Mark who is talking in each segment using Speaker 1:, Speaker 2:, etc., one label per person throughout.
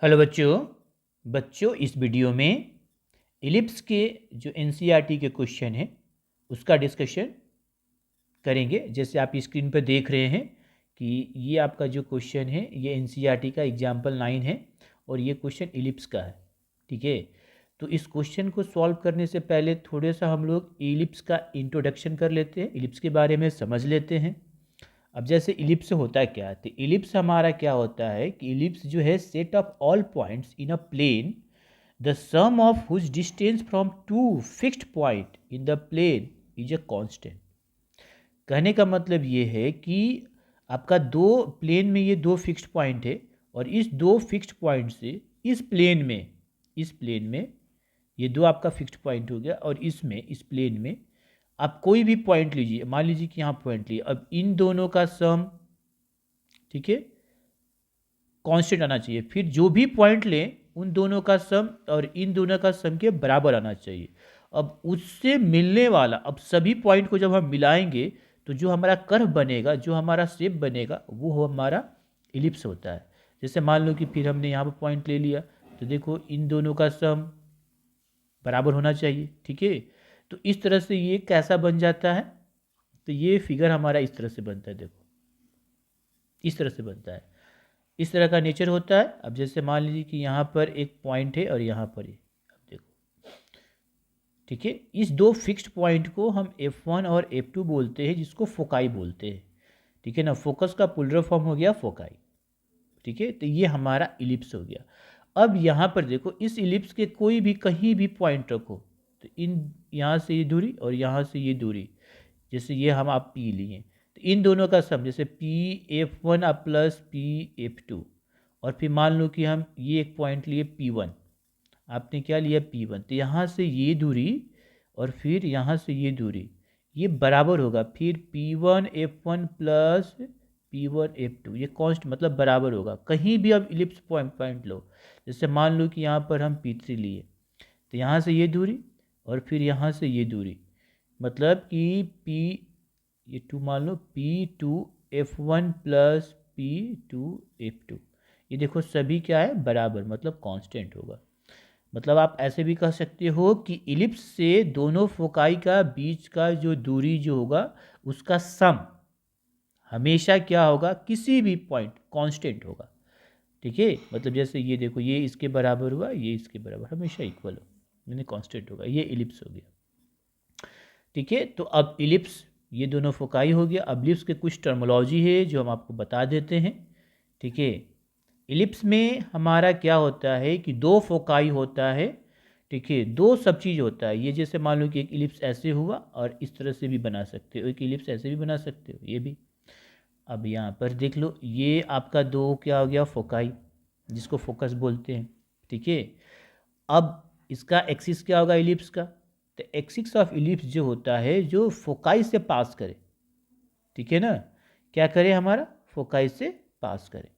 Speaker 1: Hello बच्चों इस video में इलिप्स के जो एनसीईआरटी के क्वेश्चन हैं उसका डिस्कशन करेंगे। जैसे आप स्क्रीन पर देख रहे हैं कि ये आपका जो क्वेश्चन है ये एनसीईआरटी का एग्जाम्पल 9 है और ये क्वेश्चन इलिप्स का है। ठीक है, तो इस क्वेश्चन को सॉल्व करने से पहले थोड़ा सा हम लोग इलिप्स का इंट्रोडक्शन कर लेते हैं, इलिप्स के बारे में समझ लेते हैं। अब जैसे इलिप्स होता है क्या, तो इलिप्स हमारा क्या होता है कि इलिप्स जो है set of all points in a plane the sum of whose distance from two fixed point in the plane is a constant. कहने का मतलब ये है कि आपका दो प्लेन में ये दो फिक्स्ड पॉइंट है और इस दो फिक्स्ड पॉइंट से इस प्लेन में ये दो आपका फिक्स्ड पॉइंट हो गया और इस प्लेन में आप कोई भी पॉइंट लीजिए, मान लीजिए कि यहाँ पॉइंट लिए, अब इन दोनों का सम, ठीक है, कांस्टेंट आना चाहिए। फिर जो भी पॉइंट लें उन दोनों का सम और इन दोनों का सम के बराबर आना चाहिए। अब उससे मिलने वाला, अब सभी पॉइंट को जब हम मिलाएंगे तो जो हमारा कर्व बनेगा, जो हमारा शेप बनेगा, वो हमारा इलिप्स होता है। जैसे मान लो कि फिर हमने यहाँ पर पॉइंट ले लिया तो देखो इन दोनों का सम बराबर होना चाहिए। ठीक है, तो इस तरह से ये कैसा बन जाता है, तो ये फिगर हमारा इस तरह से बनता है। देखो इस तरह से बनता है, इस तरह का नेचर होता है। अब जैसे मान लीजिए कि यहाँ पर एक पॉइंट है और यहाँ पर ये, अब देखो, ठीक है, इस दो फिक्स्ड पॉइंट को हम F1 और F2 बोलते हैं, जिसको फोकाई बोलते हैं। ठीक है ना, फोकस का प्लुरल फॉर्म हो गया फोकाई। ठीक है, तो ये हमारा इलिप्स हो गया। अब यहाँ पर देखो, इस इलिप्स के कोई भी कहीं भी पॉइंट रखो तो इन यहाँ से ये दूरी और यहाँ से ये दूरी, जैसे ये हम आप पी लिए तो इन दोनों का सम, जैसे P(F1) आप प्लस P(F2) और फिर मान लो कि हम ये एक पॉइंट लिए P1, आपने क्या लिया P1, तो यहाँ से ये दूरी और फिर यहाँ से ये दूरी, ये बराबर होगा फिर P1(F1) प्लस P1(F2), ये कॉन्स्ट मतलब बराबर होगा। कहीं भी अब इलिप्स पॉइंट लो, जैसे मान लो कि यहाँ पर हम P3 लिए तो यहाँ से ये दूरी और फिर यहाँ से ये दूरी, मतलब कि ये 2 मान लो P2(F1) प्लस P2(F2), ये देखो सभी क्या है, बराबर, मतलब कांस्टेंट होगा। मतलब आप ऐसे भी कह सकते हो कि इलिप्स से दोनों फोकाई का बीच का जो दूरी जो होगा उसका सम हमेशा क्या होगा, किसी भी पॉइंट कांस्टेंट होगा। ठीक है, मतलब जैसे ये देखो, ये इसके बराबर हुआ, ये इसके बराबर, हमेशा इक्वल हो, यानी कांस्टेंट होगा। ये इलिप्स हो गया। ठीक है, तो अब इलिप्स ये दोनों फोकाई हो गया। अब इलिप्स के कुछ टर्मोलॉजी है जो हम आपको बता देते हैं। ठीक है, इलिप्स में हमारा क्या होता है कि दो फोकाई होता है। ठीक है, दो सब चीज़ होता है। ये जैसे मान लो कि एक इलिप्स ऐसे हुआ और इस तरह से भी बना सकते हो, एक इलिप्स ऐसे भी बना सकते हो, ये भी। अब यहाँ पर देख लो, ये आपका दो क्या हो गया, फोकाई, जिसको फोकस बोलते हैं। ठीक है, अब इसका एक्सिस क्या होगा इलिप्स का, तो एक्सिस ऑफ इलिप्स जो होता है जो फोकाई से पास करे। ठीक है ना, क्या करे, हमारा फोकाई से पास करे।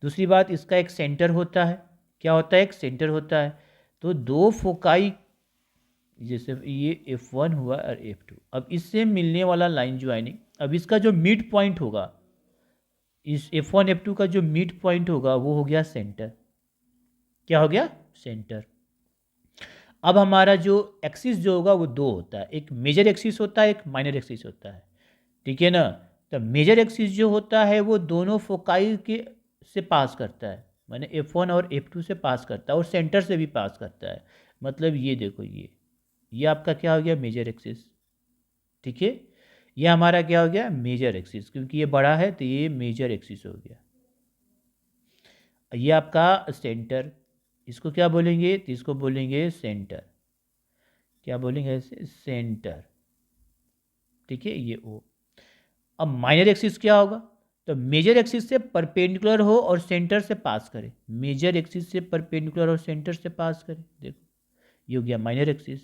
Speaker 1: दूसरी बात, इसका एक सेंटर होता है। क्या होता है, एक सेंटर होता है। तो दो फोकाई, जैसे ये F1 हुआ और F2, अब इससे मिलने वाला लाइन ज्वाइनिंग, अब इसका जो मिड पॉइंट होगा, इस F1 F2 का जो मिड पॉइंट होगा वो हो गया सेंटर। क्या हो गया, सेंटर। अब हमारा जो एक्सिस जो होगा वो दो होता है, एक मेजर एक्सिस होता है, एक माइनर एक्सिस होता है। ठीक है ना, तो मेजर एक्सिस जो होता है वो दोनों फोकाई के से पास करता है, माने F1 और F2 से पास करता है और सेंटर से भी पास करता है। मतलब ये देखो, ये आपका क्या हो गया, मेजर एक्सिस। ठीक है, ये हमारा क्या हो गया, मेजर एक्सिस, क्योंकि ये बड़ा है तो ये मेजर एक्सिस हो गया। ये आपका सेंटर, इसको क्या बोलेंगे, तो इसको बोलेंगे सेंटर। क्या बोलेंगे ऐसे, सेंटर। ठीक है, ये ओ। अब माइनर एक्सिस क्या होगा, तो मेजर एक्सिस से परपेंडिकुलर हो और सेंटर से पास करे, मेजर एक्सिस से परपेंडिकुलर और सेंटर से पास करे। देखो ये हो गया माइनर एक्सिस,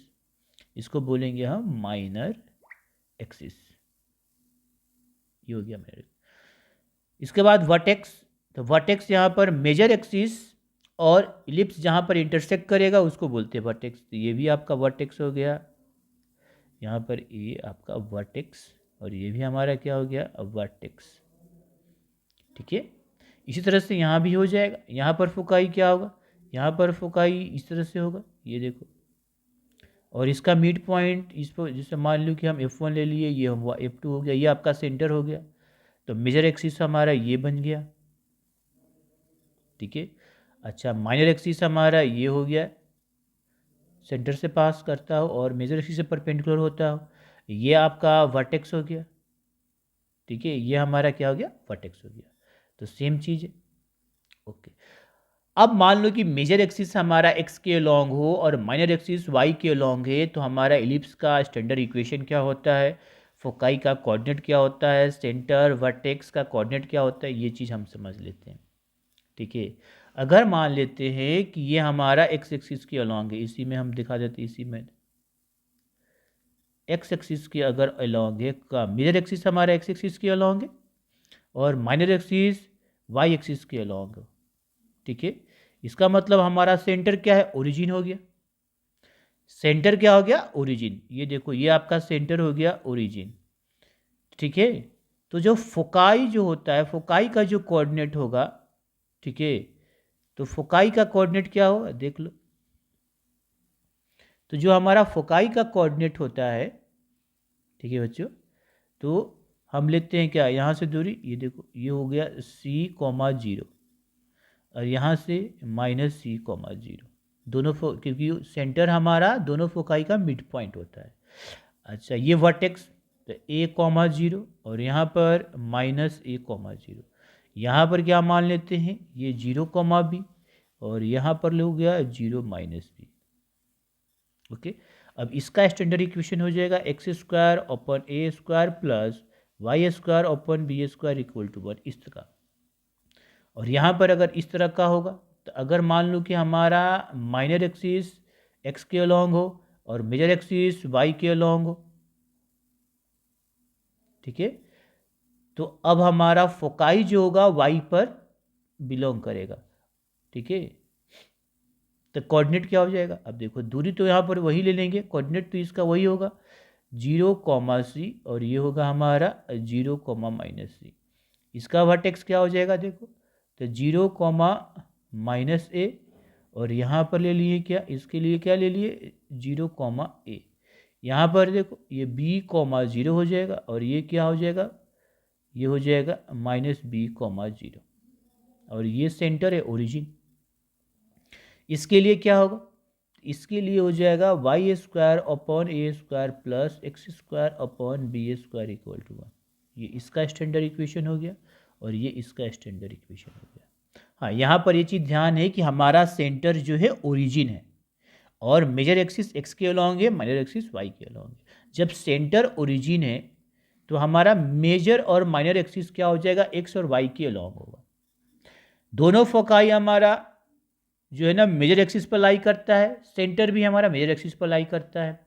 Speaker 1: इसको बोलेंगे हम माइनर एक्सिस। ये हो गया माइनर। इसके बाद वर्टेक्स, तो वर्टेक्स यहाँ पर मेजर एक्सिस और इलिप्स जहाँ पर इंटरसेक्ट करेगा उसको बोलते हैं वर्टेक्स। तो ये भी आपका वर्टेक्स हो गया। यहाँ पर ये आपका वर्टेक्स और ये भी हमारा क्या हो गया, वर्टेक्स। ठीक है, इसी तरह से यहाँ भी हो जाएगा। यहाँ पर फोकाई क्या होगा, यहाँ पर फोकाई इस तरह से होगा, ये देखो। और इसका मिड पॉइंट इस पर, जैसे मान लो कि हम F1 ले लिए, ये हुआ F2 हो गया, ये आपका सेंटर हो गया। तो मेजर एक्सिस हमारा ये बन गया, ठीक है। अच्छा, माइनर एक्सिस हमारा ये हो गया, सेंटर से पास करता हो और मेजर एक्सिस से परपेंडिकुलर होता हो, ये आपका वर्टेक्स हो गया, ठीक है। ये हमारा क्या हो गया, वर्टेक्स हो गया। तो सेम चीज़ है, ओके। अब मान लो कि मेजर एक्सिस हमारा एक्स के लॉन्ग हो और माइनर एक्सिस वाई के लॉन्ग है, तो हमारा एलिप्स का स्टैंडर्ड इक्वेशन क्या होता है, फोकाई का कोऑर्डिनेट क्या होता है, सेंटर वर्टेक्स का कोऑर्डिनेट क्या होता है, ये चीज़ हम समझ लेते हैं, ठीक है। अगर मान लेते हैं कि ये हमारा एक्स एक्सिस के अलॉन्ग है, इसी में हम दिखा देते हैं, इसी में एक्स एक्सिस के अगर अलॉन्ग है, का मेजर एक्सिस हमारा एक्स एक्सिस के अलॉन्ग है और माइनर एक्सिस वाई एक्सिस के अलॉन्ग है, ठीक है। इसका मतलब हमारा सेंटर क्या है, ओरिजिन हो गया। सेंटर क्या हो गया, ओरिजिन। ये देखो, ये आपका सेंटर हो गया ओरिजिन, ठीक है। तो जो फोकाई जो होता है, फोकाई का जो कोऑर्डिनेट होगा, ठीक है, तो फोकाई का कोऑर्डिनेट क्या होगा, देख लो। तो जो हमारा फोकाई का कोऑर्डिनेट होता है, ठीक है बच्चों, तो हम लेते हैं क्या, यहाँ से दूरी, ये देखो, ये हो गया C,0 और यहाँ से -C,0 दोनों क्योंकि सेंटर हमारा दोनों फोकाई का मिड पॉइंट होता है। अच्छा, ये वर्टेक्स, तो A,0 और यहाँ पर -A,0। यहाँ पर क्या मान लेते हैं, ये 0,B और यहाँ पर हो गया 0 -B, ओके। अब इसका स्टैंडर्ड इक्वेशन हो जाएगा x² / A² plus y² / B² equal to 1, इस तरह। और यहाँ पर अगर इस तरह का होगा, तो अगर मान लो कि हमारा माइनर एक्सिस x के अलॉन्ग हो और मेजर एक्सिस y के अलॉन्ग हो, ठीक है, तो अब हमारा फोकाई जो होगा y पर बिलोंग करेगा, ठीक है। तो कोऑर्डिनेट क्या हो जाएगा, अब देखो, दूरी तो यहाँ पर वही ले लेंगे, कोऑर्डिनेट तो इसका वही होगा 0,C और ये होगा हमारा 0,-C। इसका वर्टेक्स क्या हो जाएगा, देखो, तो 0,-A और यहाँ पर ले लिए क्या, इसके लिए क्या ले लिए 0,A। यहाँ पर देखो, ये B,0 हो जाएगा और ये क्या हो जाएगा, ये हो जाएगा -B,0 और ये सेंटर है ओरिजिन। इसके लिए क्या होगा, इसके लिए हो जाएगा y² / A² plus x² / B² equal to 1। ये इसका स्टैंडर्ड इक्वेशन हो गया और ये इसका स्टैंडर्ड इक्वेशन हो गया। हाँ, यहाँ पर ये चीज़ ध्यान है कि हमारा सेंटर जो है ओरिजिन है और मेजर एक्सिस x के अलॉन्ग है, माइनर एक्सिस y के अलॉन्ग है। जब सेंटर ओरिजिन है तो हमारा मेजर और माइनर एक्सिस क्या हो जाएगा, x और y के अलॉन्ग होगा। दोनों फोकाई हमारा जो है ना मेजर एक्सिस पर लाई करता है, सेंटर भी हमारा मेजर एक्सिस पर लाई करता है।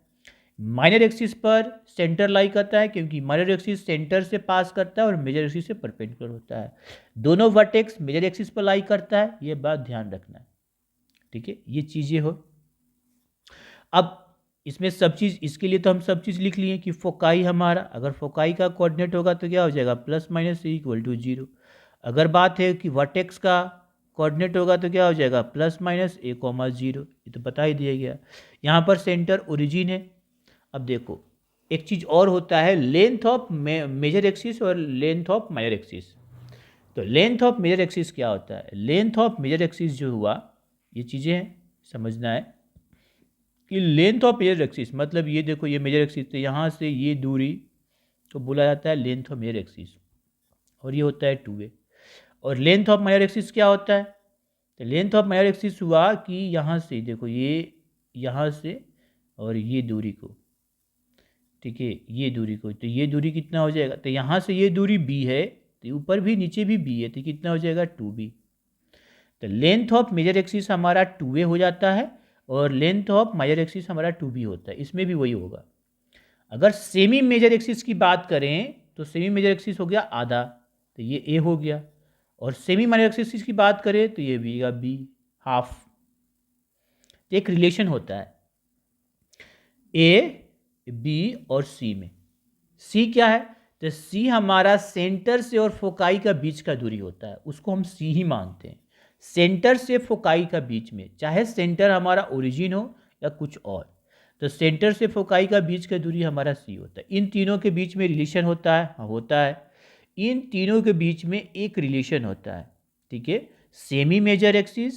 Speaker 1: माइनर एक्सिस पर सेंटर लाई करता है क्योंकि माइनर एक्सिस सेंटर से पास करता है और मेजर एक्सिस से परपेंडिकुलर होता है। दोनों वर्टेक्स मेजर एक्सिस पर लाई करता है, ये बात ध्यान रखना है, ठीक है। ये चीज़ें हो। अब इसमें सब चीज़, इसके लिए तो हम सब चीज़ लिख लिए कि फोकाई हमारा, अगर फोकाई का कोऑर्डिनेट होगा तो क्या हो जाएगा, +-C इक्वल टू 0। अगर बात है कि वर्टेक्स का कोऑर्डिनेट होगा तो क्या हो जाएगा, +-A,0। ये तो बता ही दिया गया। यहाँ पर सेंटर ओरिजिन है। अब देखो, एक चीज़ और होता है, लेंथ ऑफ मेजर एक्सिस और लेंथ ऑफ माइनर एक्सिस। तो लेंथ ऑफ मेजर एक्सिस क्या होता है, लेंथ ऑफ मेजर एक्सिस जो हुआ, ये चीज़ें हैं समझना है कि लेंथ ऑफ मेजर एक्सिस मतलब ये देखो, ये मेजर एक्सिस, तो यहाँ से ये दूरी को बोला जाता है लेंथ ऑफ मेजर एक्सिस और ये होता है 2a। और लेंथ ऑफ माइनर एक्सिस क्या होता है, तो लेंथ ऑफ माइनर एक्सिस हुआ कि यहाँ से देखो, ये यहाँ से और ये दूरी को, ठीक है, ये दूरी को, तो ये दूरी कितना हो जाएगा, तो यहाँ से ये दूरी b है, तो ऊपर भी नीचे भी b है, तो कितना हो जाएगा 2b। तो लेंथ ऑफ मेजर एक्सिस हमारा 2a हो जाता है और लेंथ ऑफ माइनर एक्सिस हमारा 2b होता है। इसमें भी वही होगा। अगर सेमी मेजर एक्सिस की बात करें तो सेमी मेजर एक्सिस हो गया आधा, तो ये a हो गया, और सेमी माइनर एक्सिस की बात करें तो ये भी b, हाफ। तो एक रिलेशन होता है a, b और c में। c क्या है, तो सी हमारा सेंटर से और फोकाई का बीच का दूरी होता है, उसको हम सी ही मानते हैं। सेंटर से फोकाई का बीच में, चाहे सेंटर हमारा ओरिजिन हो या कुछ और, तो सेंटर से फोकाई का बीच का दूरी हमारा सी होता है। इन तीनों के बीच में रिलेशन होता है, हाँ होता है। इन तीनों के बीच में एक रिलेशन होता है, ठीक है, semi major axis,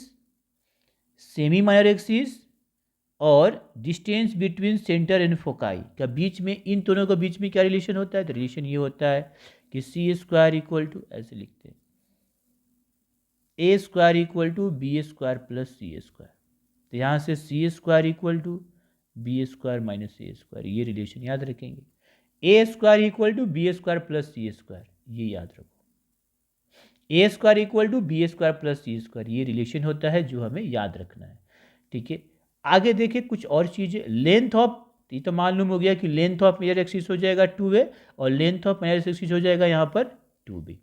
Speaker 1: semi minor axis और distance between centre and foci का बीच में, इन दोनों के बीच में क्या रिलेशन होता है? तो रिलेशन ये होता है कि सी स्क्वायर इक्वल टू, ऐसे लिखते हैं, a square equal to b square plus c square. तो यहाँ से c square equal to b square minus a square, ये रिलेशन याद रखेंगे। A square equal to b square plus c square, ये याद रखो। A square equal to b square plus c square, ये रिलेशन होता है जो हमें याद रखना है, ठीक है। आगे देखिए कुछ और चीज़ें। लेंथ ऑफ, ये तो मालूम हो गया कि लेंथ ऑफ मेजर एक्सिस हो जाएगा 2a और लेंथ ऑफ माइनर एक्सिस हो जाएगा यहाँ पर 2b।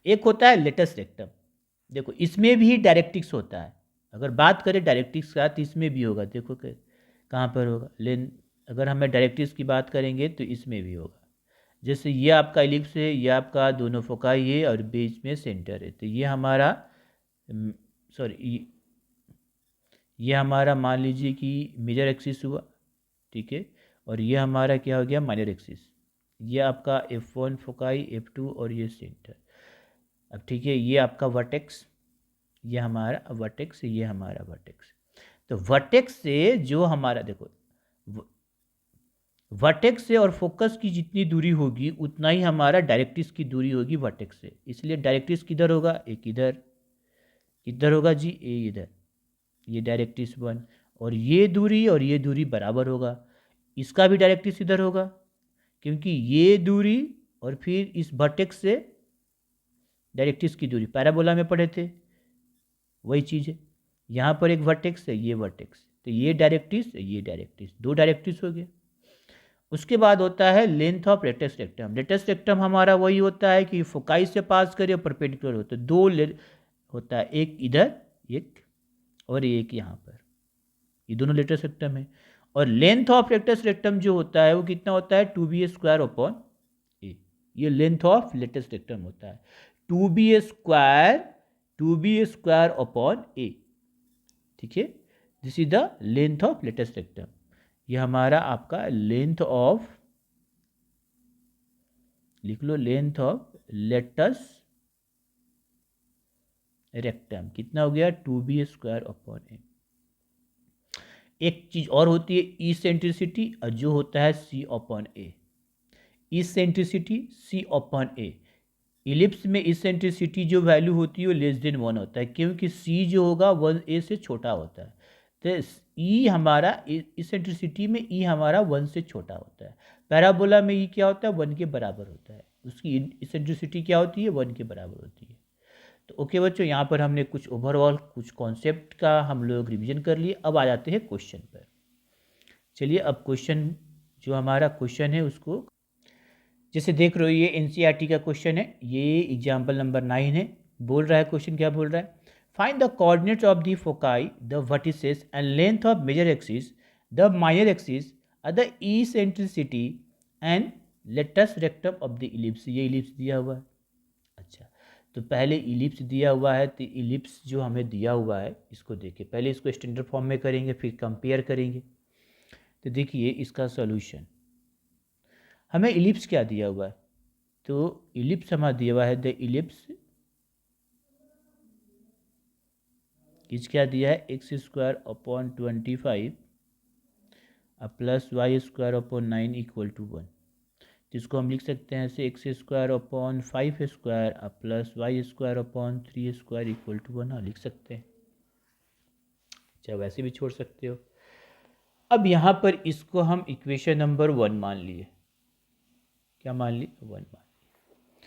Speaker 1: एक होता है लेटस रेक्टम, देखो इसमें भी डायरेक्ट्रिक्स होता है। अगर बात करें डायरेक्ट्रिक्स का तो इसमें भी होगा, देखो कहाँ पर होगा लेंथ, अगर हमें डायरेक्ट्रिक्स की बात करेंगे तो इसमें भी होगा। जैसे ये आपका इलिप्स है, ये आपका दोनों फोकाई है और बीच में सेंटर है, तो ये हमारा सॉरी ये हमारा मान लीजिए कि मेजर एक्सिस हुआ, ठीक है, और ये हमारा क्या हो गया? Minor axis. ये आपका F1 फोकाई, F2 और ये सेंटर। अब ठीक है, ये आपका वर्टेक्स, ये हमारा वर्टेक्स, ये हमारा वर्टेक्स। तो वर्टेक्स से जो हमारा देखो, वर्टेक्स से और फोकस की जितनी दूरी होगी उतना ही हमारा डायरेक्ट्रिक्स की दूरी होगी वर्टेक्स से। इसलिए डायरेक्ट्रिक्स किधर होगा? एक इधर, किधर होगा जी? ए इधर, ये डायरेक्ट्रिक्स 1, और ये दूरी बराबर होगा। इसका भी डायरेक्ट्रिक्स इधर होगा, क्योंकि ये दूरी और फिर इस वर्टेक्स से डायरेक्ट्रिक्स की दूरी पैराबोला में पढ़े थे, वही चीज़ है। यहाँ पर एक वर्टेक्स है, ये वर्टेक्स, तो ये डायरेक्ट्रिक्स, ये डायरेक्ट्रिक्स, दो डायरेक्ट्रिक्स हो गए। उसके बाद होता है length of latest rectum. Latus rectum हमारा वही होता है कि फोकाई से पास करे और परपेंडिकुलर होता है। दो होता है, एक इधर एक और एक यहाँ पर, ये दोनों लेटेस्ट रेक्टम है। और लेंथ ऑफ लेटेस्ट रेक्टम जो होता है वो कितना होता है? 2b स्क्वायर अपॉन ए, ये लेंथ ऑफ लेटेस्ट रेक्टम होता है 2b स्क्वायर अपॉन ए, ठीक है। This is the length of latest rectum. ये हमारा आपका लेंथ ऑफ, लिख लो, लेंथ ऑफ लेटेस्ट रेक्टम कितना हो गया? 2b स्क्वायर अपॉन ए। एक चीज और होती है इसेंट्रिसिटी, और जो होता है सी अपॉन ए। इसेंट्रिसिटी सी अपॉन ए। इलिप्स में इसेंट्रिसिटी जो वैल्यू होती है वो लेस देन 1 होता है, क्योंकि सी जो होगा 1a से छोटा होता है। तो ई हमारा इसेंट्रिसिटी में ई हमारा 1 से छोटा होता है। पैराबोला में ई क्या होता है? 1 के बराबर होता है। उसकी इसेंट्रिसिटी क्या होती है? 1 के बराबर होती है। तो ओके बच्चों, यहाँ पर हमने कुछ ओवरऑल कुछ कॉन्सेप्ट का हम लोग रिवीजन कर लिए। अब आ जाते हैं क्वेश्चन पर। चलिए अब क्वेश्चन, जो हमारा क्वेश्चन है उसको, जैसे देख रहे हो ये एनसीईआरटी का क्वेश्चन है, ये एग्जाम्पल नंबर 9 है। बोल रहा है क्वेश्चन, क्या बोल रहा है? Find the coordinates of the foci, the vertices and length of major axis, the minor axis, the eccentricity and latest rectum of the ellipse. ये इलिप्स दिया हुआ है। अच्छा, तो पहले इलिप्स दिया हुआ है, तो इलिप्स जो हमें दिया हुआ है इसको देखिए, पहले इसको स्टैंडर्ड फॉर्म में करेंगे फिर कंपेयर करेंगे। तो देखिए इसका सॉल्यूशन, हमें इलिप्स क्या दिया हुआ है? तो इलिप्स हमारा दिया हुआ है, द इलिप्स इज क्या दिया है? X square upon 25 plus y square upon 9 equal to 1। जिसको हम लिख सकते हैं ऐसे, x square upon 5 square plus y square upon 3 square equal to 1, लिख सकते हैं, चाहे वैसे भी छोड़ सकते हो। अब यहाँ पर इसको हम इक्वेशन नंबर 1 मान लिए। क्या मान लिए? 1 मान लिए।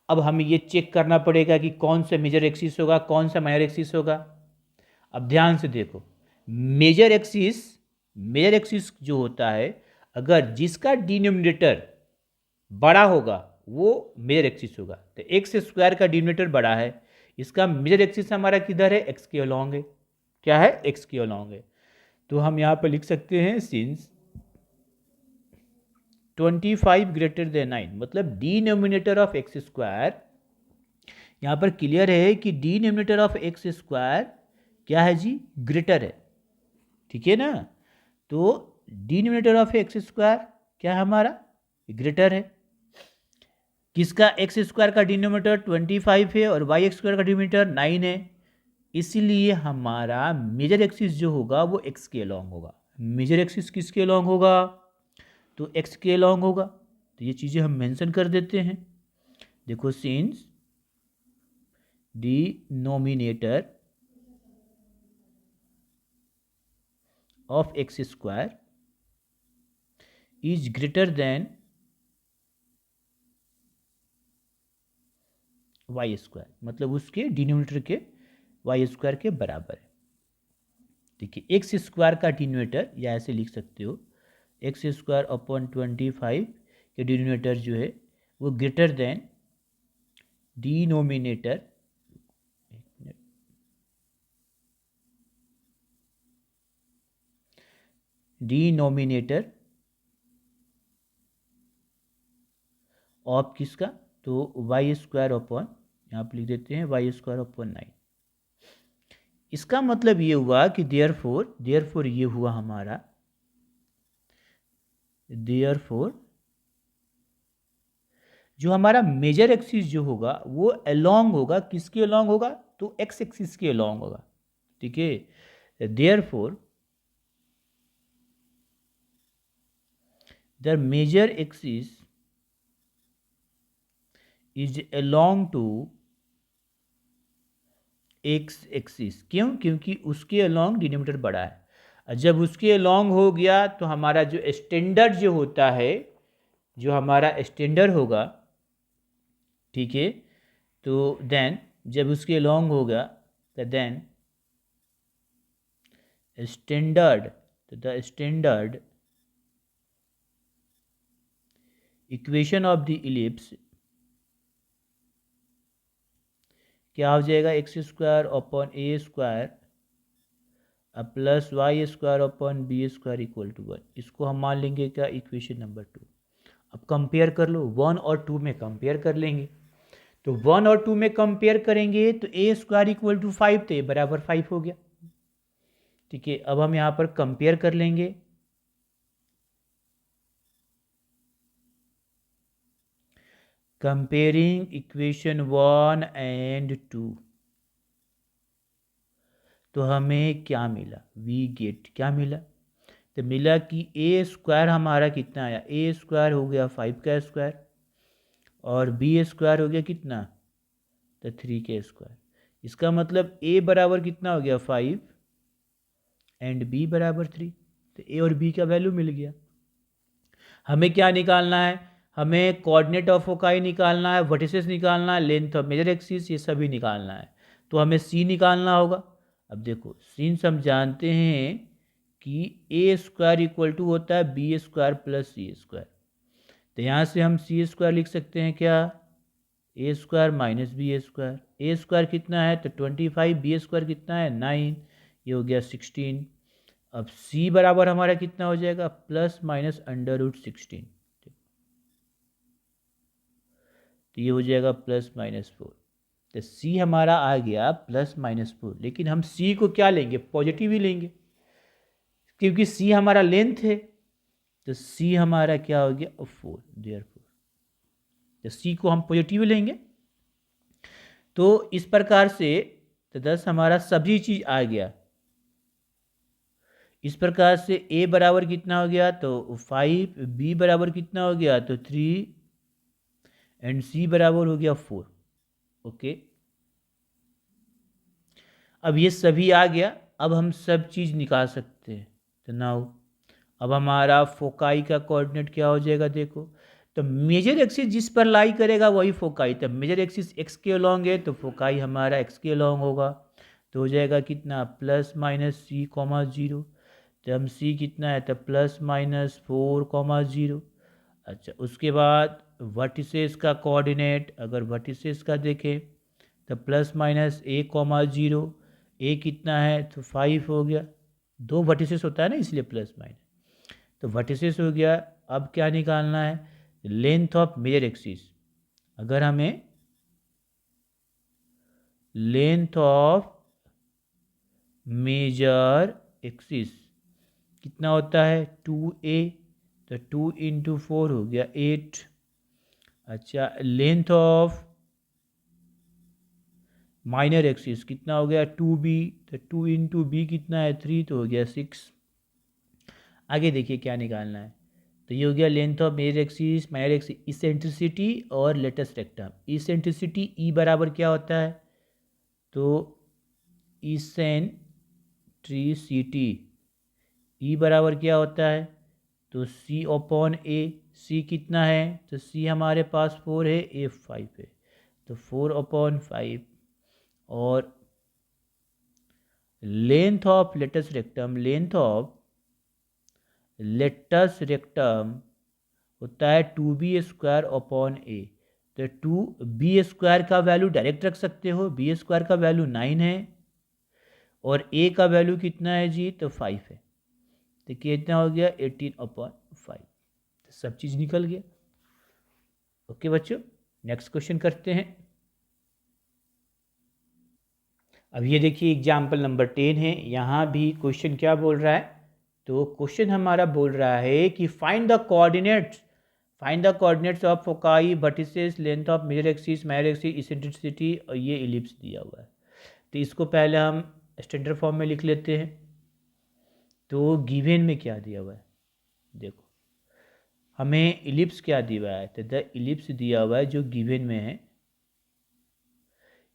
Speaker 1: अब हमें ये चेक करना पड़ेगा कि कौन सा मेजर एक्सिस होगा, कौन सा माइनर एक्सिस होगा। अब ध्यान से देखो, मेजर एक्सिस जो होता है, अगर जिसका डिनोमिनेटर बड़ा होगा वो मेजर एक्सिस होगा। तो एक्स स्क्वायर का डिनोमिनेटर बड़ा है, इसका मेजर एक्सिस हमारा किधर है? एक्स के अलॉन्ग है। क्या है? एक्स के अलॉन्ग है। तो हम यहाँ पर लिख सकते हैं सिंस 25 ग्रेटर देन 9, मतलब डिनोमिनेटर ऑफ एक्स स्क्वायर, यहाँ पर क्लियर है कि डिनोमिनेटर ऑफ एक्स स्क्वायर क्या है जी, ग्रेटर है, ठीक है ना। तो डिनोमिनेटर ऑफ एक्स स्क्वायर क्या है हमारा, ग्रेटर है। किसका, एक्स स्क्वायर का डिनोमिनेटर 25 है और वाई स्क्वायर का डिनोमिनेटर 9 है, इसलिए हमारा मेजर एक्सिस जो होगा वो एक्स के अलॉन्ग होगा। मेजर एक्सिस किसके अलॉन्ग होगा, तो एक्स के अलॉन्ग होगा। तो ये चीज़ें हम मेंशन कर देते हैं। देखो, since denominator of x square is greater than y square, मतलब उसके डिनोमिनेटर के वाई स्क्वायर के बराबर है। देखिए, एक्स स्क्वायर का डिनोमिनेटर या ऐसे लिख सकते हो, एक्स स्क्वायर अपॉन 25 के डिनोमिनेटर जो है वो ग्रेटर देन डिनोमिनेटर ऑफ किसका, तो वाई स्क्वायर अपॉन, यहाँ पर लिख देते हैं वाई स्क्वायर अपॉन 9। इसका मतलब ये हुआ कि देयरफॉर ये हुआ हमारा, देयरफॉर जो हमारा मेजर एक्सिस जो होगा वो अलोंग होगा, किसके अलोंग होगा, तो एक्स एक्सिस के अलोंग होगा, ठीक है। Therefore the major axis is along to x axis, क्यों, क्योंकि उसके अलोंग डिनोमिनेटर बड़ा है। जब उसके अलोंग हो गया तो हमारा जो स्टैंडर्ड जो होता है, जो हमारा स्टैंडर्ड होगा, ठीक है, तो देन जब उसके अलोंग होगा तो देन स्टैंडर्ड, तो the standard equation of the ellipse क्या हो जाएगा, x square upon a square plus y square upon b square equal to 1। इसको हम मान लेंगे क्या, इक्वेशन नंबर 2। अब कंपेयर कर लो, 1 और 2 में कंपेयर कर लेंगे। तो 1 और 2 में कंपेयर करेंगे तो ए स्क्वायर इक्वल टू 5 थे, बराबर 5 हो गया, ठीक है। अब हम यहाँ पर कंपेयर कर लेंगे, कंपेयरिंग इक्वेशन 1 एंड 2, तो हमें क्या मिला, वी गेट क्या मिला, तो मिला कि ए स्क्वायर हमारा कितना आया, ए स्क्वायर हो गया 5 का स्क्वायर और बी स्क्वायर हो गया कितना, तो 3 के स्क्वायर। इसका मतलब ए बराबर कितना हो गया 5 एंड बी बराबर 3, तो ए और बी का वैल्यू मिल गया। हमें क्या निकालना है, हमें कोऑर्डिनेट ऑफ फोकाई निकालना है, वर्टिसेस निकालना है, लेंथ ऑफ मेजर एक्सिस, ये सभी निकालना है। तो हमें सी निकालना होगा। अब देखो, सिंस हम जानते हैं कि ए स्क्वायर इक्वल टू होता है B square plus c square, तो यहाँ से हम सी स्क्वायर लिख सकते हैं क्या, ए square minus B square. A square कितना है, तो 25, बी स्क्वायर कितना है 9, ये हो गया 16। अब सी बराबर हमारा कितना हो जाएगा, प्लस माइनस अंडर रूट 16, तो ये हो जाएगा प्लस माइनस 4। तो सी हमारा आ गया प्लस माइनस 4, लेकिन हम सी को क्या लेंगे, पॉजिटिव ही लेंगे, क्योंकि सी हमारा लेंथ है। तो सी हमारा क्या हो गया, 4, देयरफॉर तो सी को हम पॉजिटिव लेंगे। तो इस प्रकार से तो 10 हमारा सभी चीज आ गया। इस प्रकार से a बराबर कितना हो गया, तो 5, b बराबर कितना हो गया, तो 3 एंड c बराबर हो गया 4। ओके, अब ये सभी आ गया। अब हम सब चीज़ निकाल सकते हैं। तो नाउ अब हमारा फोकाई का कोऑर्डिनेट क्या हो जाएगा, देखो, तो मेजर एक्सिस जिस पर लाई करेगा वही फोकाई। तो मेजर एक्सिस एक्स के अलॉन्ग है तो फोकाई हमारा एक्स के अलॉन्ग होगा। तो हो जाएगा कितना, प्लस माइनस सी कॉमा 0। तो हम सी कितना है, तो प्लस माइनस 4 कॉमा 0। अच्छा, उसके बाद वर्टिसेस का कोऑर्डिनेट, अगर वर्टिसेस का देखें तो प्लस माइनस ए कॉमा 0। ए कितना है, तो 5 हो गया, 2 वर्टिसेस होता है ना, इसलिए प्लस माइनस। तो वर्टिसेस हो गया। अब क्या निकालना है, लेंथ ऑफ मेजर एक्सिस। अगर हमें लेंथ ऑफ मेजर एक्सिस कितना होता है 2a, तो 2 × 4 हो गया 8। अच्छा, लेंथ ऑफ माइनर एक्सिस कितना हो गया 2b, तो 2 × b कितना है 3, तो हो गया 6। आगे देखिए क्या निकालना है, तो ये हो गया length of major axis, minor axis, eccentricity और लेटस रेक्टम। इसेंट्रिसिटी ई बराबर क्या होता है, तो इसेंट्रिसिटी ई बराबर क्या होता है, तो C/A। C कितना है, तो C हमारे पास 4 है, A 5 है, तो 4/5। और length of latus rectum, length of latus rectum होता है 2b² A। तो 2b² का वैल्यू डायरेक्ट रख सकते हो, b² का वैल्यू 9 है और a का वैल्यू कितना है जी, तो 5 है। तो कितना हो गया 18/5। तो सब चीज़ निकल गया। ओके बच्चों, नेक्स्ट क्वेश्चन करते हैं। अब ये देखिए एग्जाम्पल नंबर 10 है। यहाँ भी क्वेश्चन क्या बोल रहा है, तो क्वेश्चन हमारा बोल रहा है कि find the coordinates of foci, vertices, length of major axis, minor axis, eccentricity, और ये इलिप्स दिया हुआ है। तो इसको पहले हम स्टैंडर्ड फॉर्म में लिख लेते हैं। तो गिवन में क्या दिया हुआ है, देखो हमें इलिप्स क्या दिया हुआ है, तो द इलिप्स दिया हुआ है जो गिवन में है।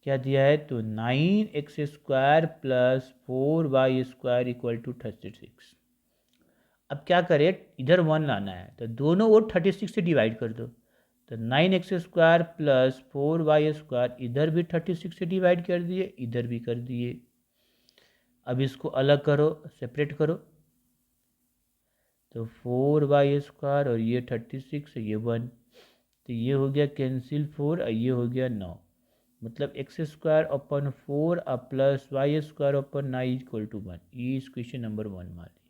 Speaker 1: क्या दिया है, तो 9x² + 4y² = 36। अब क्या करें, इधर 1 लाना है, तो दोनों ओर 36 से डिवाइड कर दो। तो 9x² + 4y², इधर भी 36 से डिवाइड कर दिए, इधर भी कर दिए। अब इसको अलग करो, सेपरेट करो, तो 4y² और ये 36, ये 1, तो ये हो गया कैंसिल 4, और ये हो गया 9। मतलब x² / 4 + y² / 9 = 1। ये इस क्वेश्चन नंबर 1 मान लिए,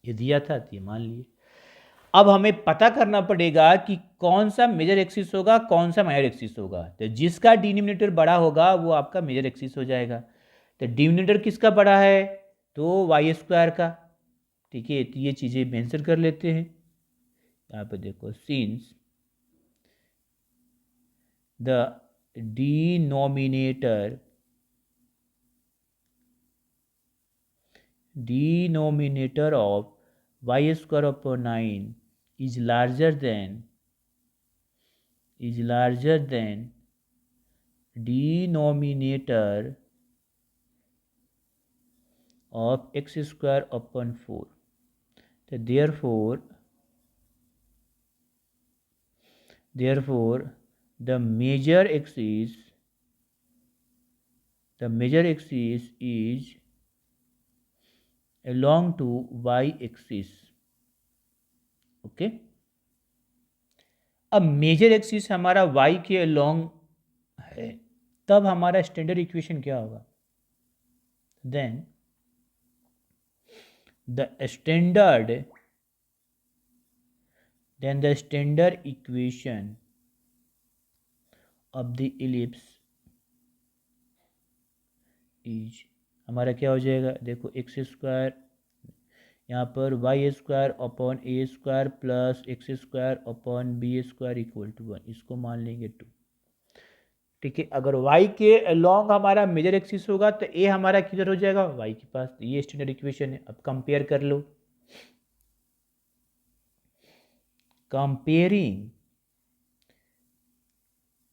Speaker 1: ये दिया था तो ये मान लिए। अब हमें पता करना पड़ेगा कि कौन सा मेजर एक्सिस होगा, कौन सा माइनर एक्सिस होगा। तो जिसका डिनोमिनेटर बड़ा होगा वो आपका मेजर एक्सिस हो जाएगा। तो डिनोमिनेटर किसका बड़ा है, तो y² का। ठीक है, तो ये चीज़ें मेंशन कर लेते हैं। यहाँ पे देखो, since the denominator of y² / 9 is larger than denominator of x² / 4. So therefore the major axis is along to y axis. Okay, अब मेजर एक्सिस हमारा y के अलोंग है, तब हमारा स्टैंडर्ड इक्वेशन क्या होगा, then the standard equation of the ellipse is, हमारा क्या हो जाएगा, देखो x² यहाँ पर y² / a² + x² / b² = 1, इसको मान लेंगे 2। ठीक है, अगर y के अलोंग हमारा मेजर एक्सिस होगा तो a हमारा किधर हो जाएगा, y के पास। तो ये स्टैंडर्ड इक्वेशन है। अब कंपेयर कर लो, comparing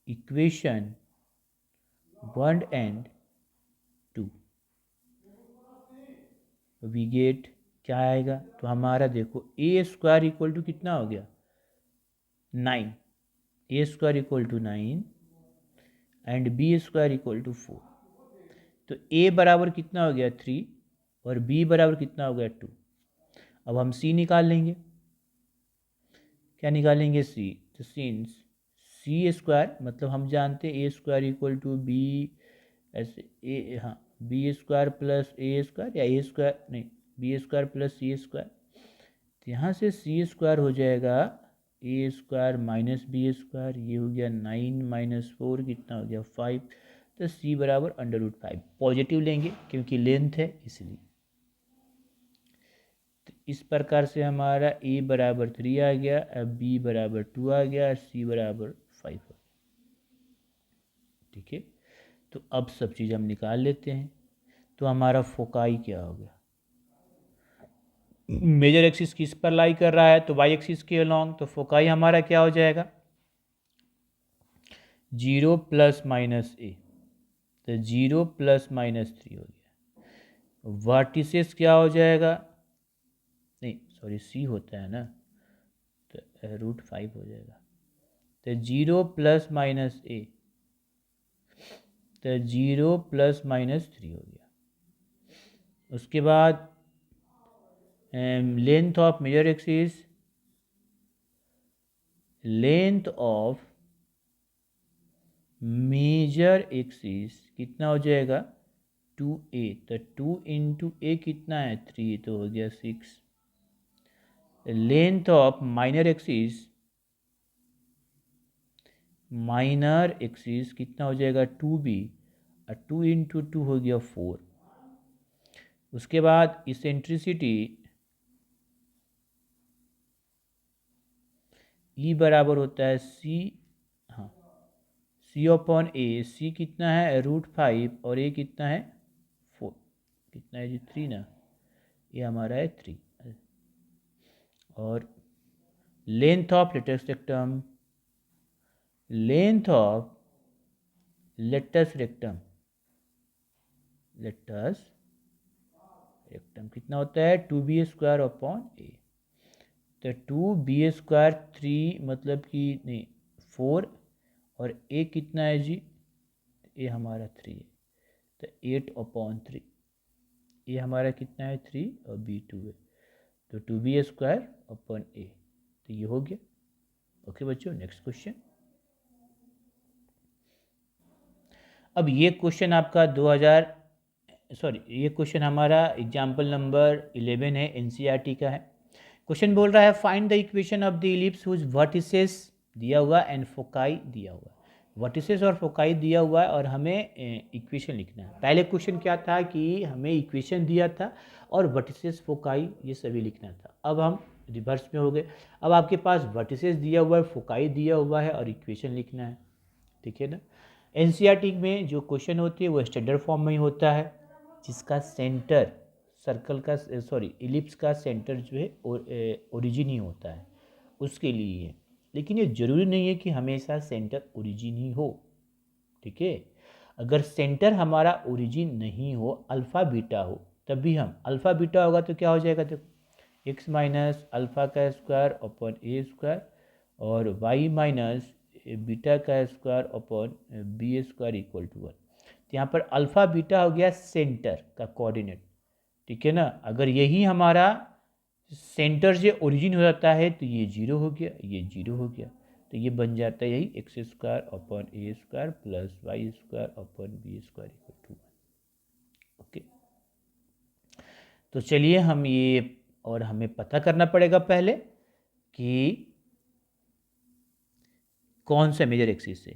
Speaker 1: equation 1 and 2 we get क्या आएगा, तो हमारा देखो a² = कितना हो गया 9, a² = 9 एंड b² = 4। तो a बराबर कितना हो गया 3 और b बराबर कितना हो गया 2। अब हम c निकाल लेंगे, क्या निकालेंगे c, तो सिंस c² मतलब हम जानते हैं a² = b, ऐसे a, हाँ b² + a² या a² नहीं B square plus c square, तो यहाँ से सी स्क्वायर हो जाएगा a square minus B square, ये हो गया 9 - 4 कितना हो गया 5, तो सी बराबर √5। पॉजिटिव लेंगे क्योंकि लेंथ है इसलिए। तो इस प्रकार से हमारा ए बराबर 3 आ गया, अब बी बराबर 2 आ गया, सी बराबर 5 हो गया। ठीक है, तो अब सब चीज़ हम निकाल लेते हैं। तो हमारा फोकाई क्या हो गया, मेजर एक्सिस किस पर लाई कर रहा है, तो वाई एक्सिस के अलोंग, तो फोकाई हमारा क्या हो जाएगा 0 ± a, तो 0 ± 3 हो गया। वर्टिसेस क्या हो जाएगा, नहीं सॉरी सी होता है ना, तो √5 हो जाएगा, तो 0 ± a, तो 0 ± 3 हो गया। उसके बाद length of major axis, length of major axis कितना हो जाएगा 2a, तो 2 × a कितना है 3, तो हो गया 6। Length of minor axis, minor axis कितना हो जाएगा 2b, और 2 × 2 हो गया 4। उसके बाद इसेंट्रिसिटी ई बराबर होता है सी, हाँ C/A, सी कितना है √5 और ए कितना है 4, कितना है जी 3 ना, ये हमारा है 3। और length of latest rectum, length of latus rectum, latus rectum कितना होता है 2b² a, तो 2b² 3 मतलब कि नहीं 4, और a कितना है जी, a हमारा 3 है, तो 8/3, ये हमारा कितना है 3 और b 2 है, तो 2b² a, तो ये हो गया। ओके बच्चों, नेक्स्ट क्वेश्चन। अब ये क्वेश्चन आपका 2000 सॉरी ये क्वेश्चन हमारा एग्जाम्पल नंबर 11 है, एनसीईआरटी का है। क्वेश्चन बोल रहा है find the equation of the ellipse whose vertices दिया हुआ एंड फोकाई दिया हुआ है। वर्टिसेस और फोकाई दिया हुआ है और हमें इक्वेशन लिखना है। पहले क्वेश्चन क्या था कि हमें इक्वेशन दिया था और वर्टिसेस फोकाई ये सभी लिखना था। अब हम रिवर्स में हो गए, अब आपके पास वर्टिसेस दिया हुआ है, फोकाई दिया हुआ है और इक्वेशन लिखना है। ठीक है ना। एनसीईआरटी में जो क्वेश्चन होती है वो स्टैंडर्ड फॉर्म में ही होता है, जिसका सेंटर सर्कल का सॉरी इलिप्स का सेंटर जो है ओरिजिन ही होता है, उसके लिए है। लेकिन ये ज़रूरी नहीं है कि हमेशा सेंटर ओरिजिन ही हो। ठीक है, अगर सेंटर हमारा ओरिजिन नहीं हो, अल्फ़ा बीटा हो, तब भी हम अल्फ़ा बीटा होगा तो क्या हो जाएगा देखो x - α² और y - बीटा का स्क्वायर b² = 1। तो यहाँ पर अल्फ़ा बीटा हो गया सेंटर का कोऑर्डिनेट। ठीक है ना, अगर यही हमारा सेंटर से ओरिजिन हो जाता है तो ये 0 हो गया, ये 0 हो गया, तो ये बन जाता है यही x² a² plus y² b² = 1। Okay, तो चलिए हम ये, और हमें पता करना पड़ेगा पहले कि कौन सा मेजर एक्सिस है।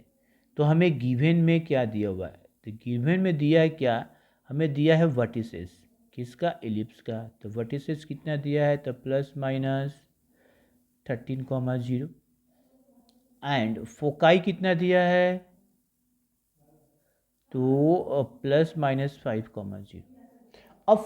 Speaker 1: तो हमें गिवन में क्या दिया हुआ है, तो गिवन में दिया है क्या, हमें दिया है वर्टिसेस किसका, एलिप्स का। तो वर्टिसेस कितना दिया है, तो ±13,0 एंड फोकाई कितना दिया है, तो ±5,0। अब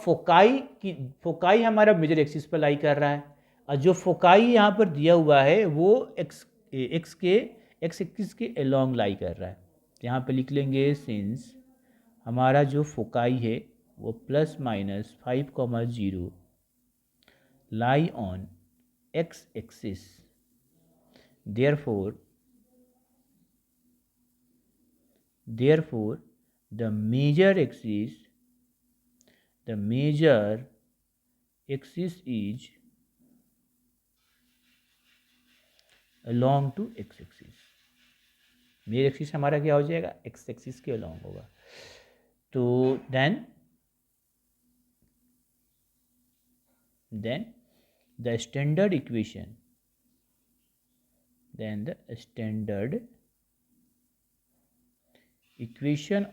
Speaker 1: फोकाई हमारा मेजर एक्सिस पर लाई कर रहा है, और जो फोकाई यहाँ पर दिया हुआ है वो एक्स एक्सिस के अलोंग लाई कर रहा है। तो यहाँ पे लिख लेंगे सिंस हमारा जो फोकाई है वो ±5,0 lie on x axis, therefore the major axis is along to x axis. Major axis हमारा क्या हो जाएगा, एक्स एक्सिस के अलॉन्ग होगा। तो then then the standard equation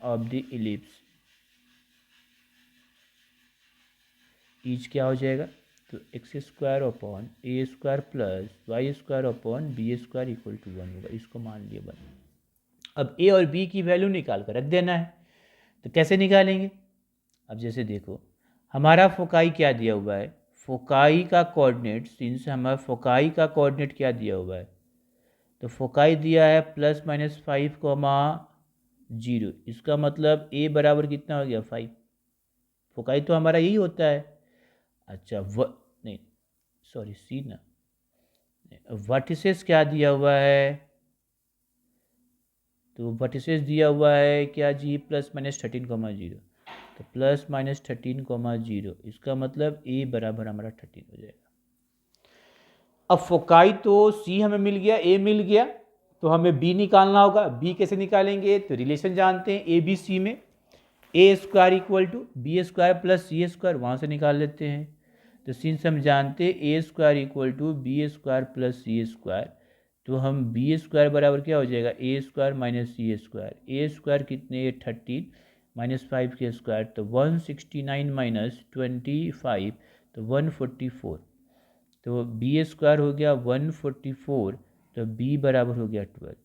Speaker 1: of the ellipse is क्या हो जाएगा, तो x square upon a square plus y square upon b square equal to 1 होगा। इसको मान लिया 1। अब ए और बी की वैल्यू निकाल कर रख देना है। तो कैसे निकालेंगे, अब जैसे देखो हमारा फोकाई क्या दिया हुआ है, फोकाई का कोऑर्डिनेट, सिंस हमारा फोकाई का कोऑर्डिनेट क्या दिया हुआ है, तो फोकाई दिया है +-5,0। इसका मतलब ए बराबर कितना हो गया 5। फोकाई तो हमारा यही होता है। अच्छा नहीं सॉरी सी ना, वर्टिसेस क्या दिया हुआ है, तो वर्टिसेस दिया हुआ है क्या जी, +-13,0। तो +-13,0, इसका मतलब ए बराबर हमारा 13 हो जाएगा। अब फोकाई तो सी हमें मिल गया, ए मिल गया, तो हमें बी निकालना होगा। बी कैसे निकालेंगे, तो रिलेशन जानते हैं ए बी सी में, a square equal to b square plus c square, वहाँ से निकाल लेते हैं। तो सिंस हम जानते हैं a square equal to b square plus c square, तो हम बी स्क्वायर बराबर क्या हो जाएगा, a square minus c square. A square कितने 13 -5 के स्क्वायर, तो 169 माइनस 25, तो 144। तो बी स्क्वायर हो गया 144, तो बी बराबर हो गया 12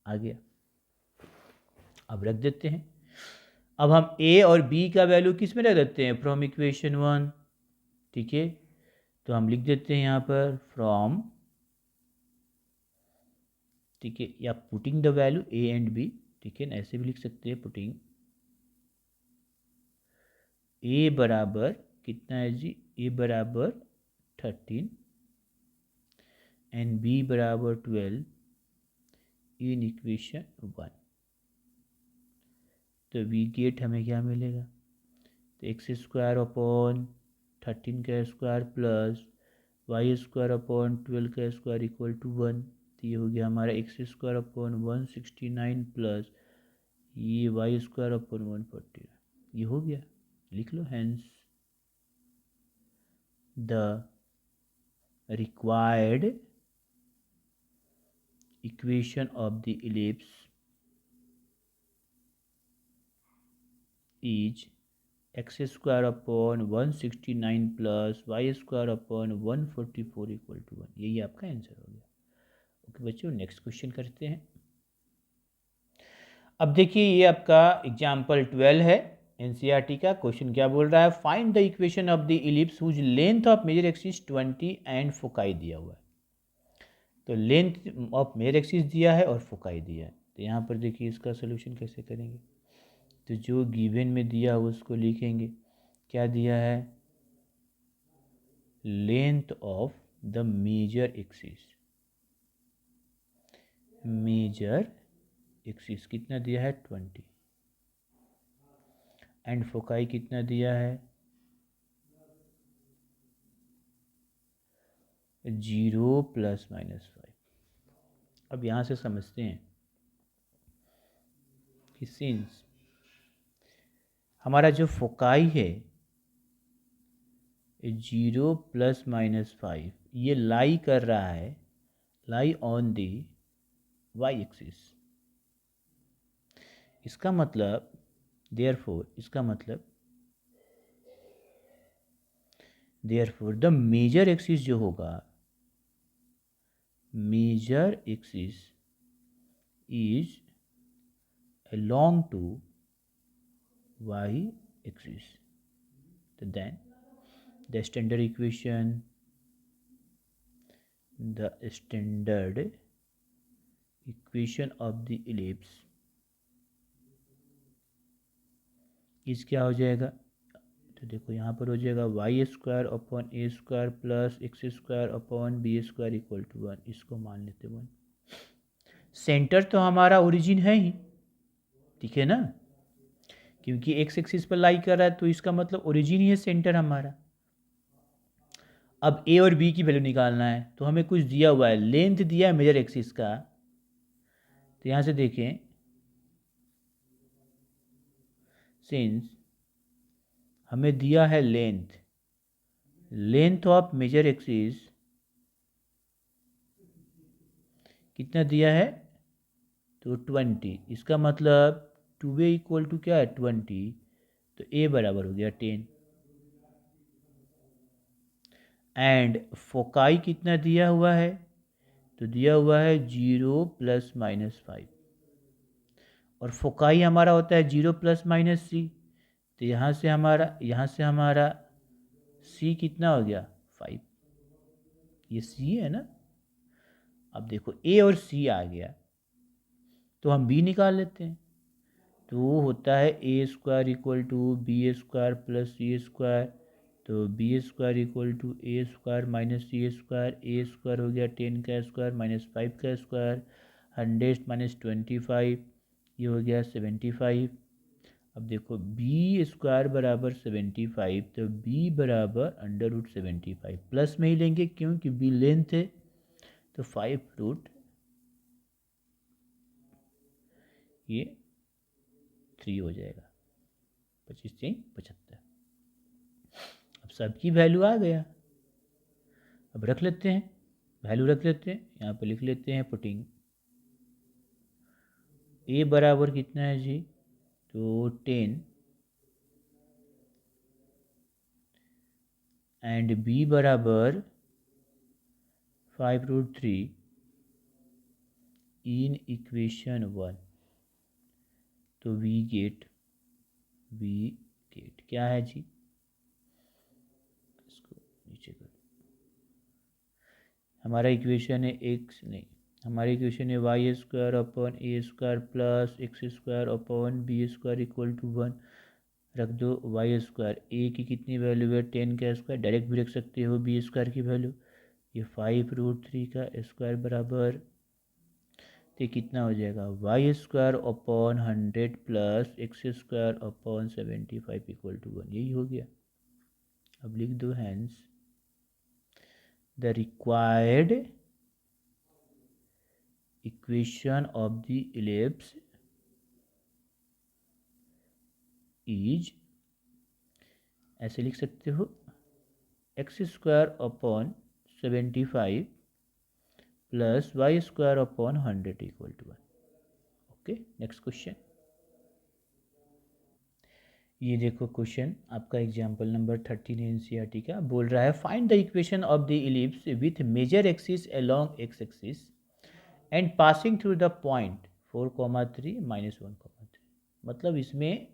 Speaker 1: आ गया। अब रख देते हैं। अब हम ए और बी का वैल्यू किस में रख देते हैं, फ्रॉम इक्वेशन 1। ठीक है, तो हम लिख देते हैं यहाँ पर फ्रॉम, ठीक है, या putting the value a and b, ठीक है ना, ऐसे भी लिख सकते हैं, पुटिंग ए बराबर कितना है जी, ए बराबर 13 एंड बी बराबर 12 इन इक्वेशन 1। तो वी गेट हमें क्या मिलेगा, तो एक्स स्क्वायर अपॉन 13 का square plus y square upon 12 का स्क्वायर इक्वल टू 1। तो ये हो गया हमारा एक्स स्क्वायर अपॉन 169 प्लस ये वाई स्क्वायर अपॉन 140, ये हो गया, लिख लो। Hence the required equation of the ellipse is x square upon 169 plus y square upon 144 equal to 1। यही आपका आंसर हो गया। ओके बच्चों, नेक्स्ट क्वेश्चन करते हैं। अब देखिए ये आपका एग्जाम्पल 12 है, एनसीईआरटी का। क्वेश्चन क्या बोल रहा है, find the equation of the ellipse whose length of major axis 20 and foci दिया हुआ है। तो लेंथ ऑफ मेजर एक्सिस दिया है और फोकाई दिया है। तो यहाँ पर देखिए इसका सोल्यूशन कैसे करेंगे, तो जो गिवन में दिया है उसको लिखेंगे। क्या दिया है, length of the major axis, major axis कितना दिया है 20, एंड फोकाई कितना दिया है 0 ±5। अब यहाँ से समझते हैं कि सिंस हमारा जो फोकाई है 0 ±5, ये लाई कर रहा है, lie on the y axis. इसका मतलब इसका मतलब द मेजर एक्सिस जो होगा, major axis is along to y axis. So then the standard equation of the ellipse इस क्या हो जाएगा, तो देखो यहाँ पर हो जाएगा y square upon a square plus x square upon b square equal to 1। इसको मान लेते 1। सेंटर तो हमारा ओरिजिन है ही, ठीक है ना, क्योंकि एक्स एक्सिस पर लाई कर रहा है, तो इसका मतलब ओरिजिन ही है सेंटर हमारा। अब ए और बी की वैल्यू निकालना है, तो हमें कुछ दिया हुआ है, लेंथ दिया है मेजर एक्सिस का। तो यहाँ से देखें, सिंस हमें दिया है length length of major axis कितना दिया है, तो 20। इसका मतलब 2a इक्वल टू क्या है, 20, तो a बराबर हो गया 10। एंड फोकाई कितना दिया हुआ है, तो दिया हुआ है 0 ± 5, और फोकाई हमारा होता है 0 ± c। तो यहाँ से हमारा c कितना हो गया, 5। ये c है ना। अब देखो a और c आ गया, तो हम b निकाल लेते हैं। तो वो होता है a² equal to b² plus c²। तो b² equal to a² minus c²। a² हो गया 10 का स्क्वायर माइनस 5 का स्क्वायर, 100 माइनस 25, ये हो गया 75। अब देखो b² बराबर 75, तो b बराबर √75 प्लस में ही लेंगे क्योंकि b लेंथ है, तो 5 ये 3 हो जाएगा। 25 3 75। अब सबकी वैल्यू आ गया। अब रख लेते हैं, वैल्यू रख लेते हैं, यहाँ पे लिख लेते हैं पुटिंग a बराबर कितना है जी, तो 10 एंड b बराबर 5√3 इन इक्वेशन 1। तो वी गेट क्या है जी, इसको नीचे कर, हमारा इक्वेशन है एक्स नहीं, हमारी इक्वेशन है y² upon a² plus x² upon b² equal to 1। रख दो y², a की कितनी वैल्यू है 10 का स्क्वायर, डायरेक्ट भी रख सकते हो b² की वैल्यू, ये 5√3 का स्क्वायर बराबर, तो ये कितना हो जाएगा y² upon 100 plus x² upon 75 equal to 1, यही हो गया। अब लिख दो hence the required equation of the ellipse is, ऐसे लिख सकते हो x² upon 75 plus y² upon 100 equal to 1। Okay, next question. ये देखो क्वेश्चन आपका एग्जाम्पल नंबर 13 एनसीईआरटी का बोल रहा है, find the equation of the ellipse with major axis along x axis and passing through the point 4,3 -1,3। मतलब इसमें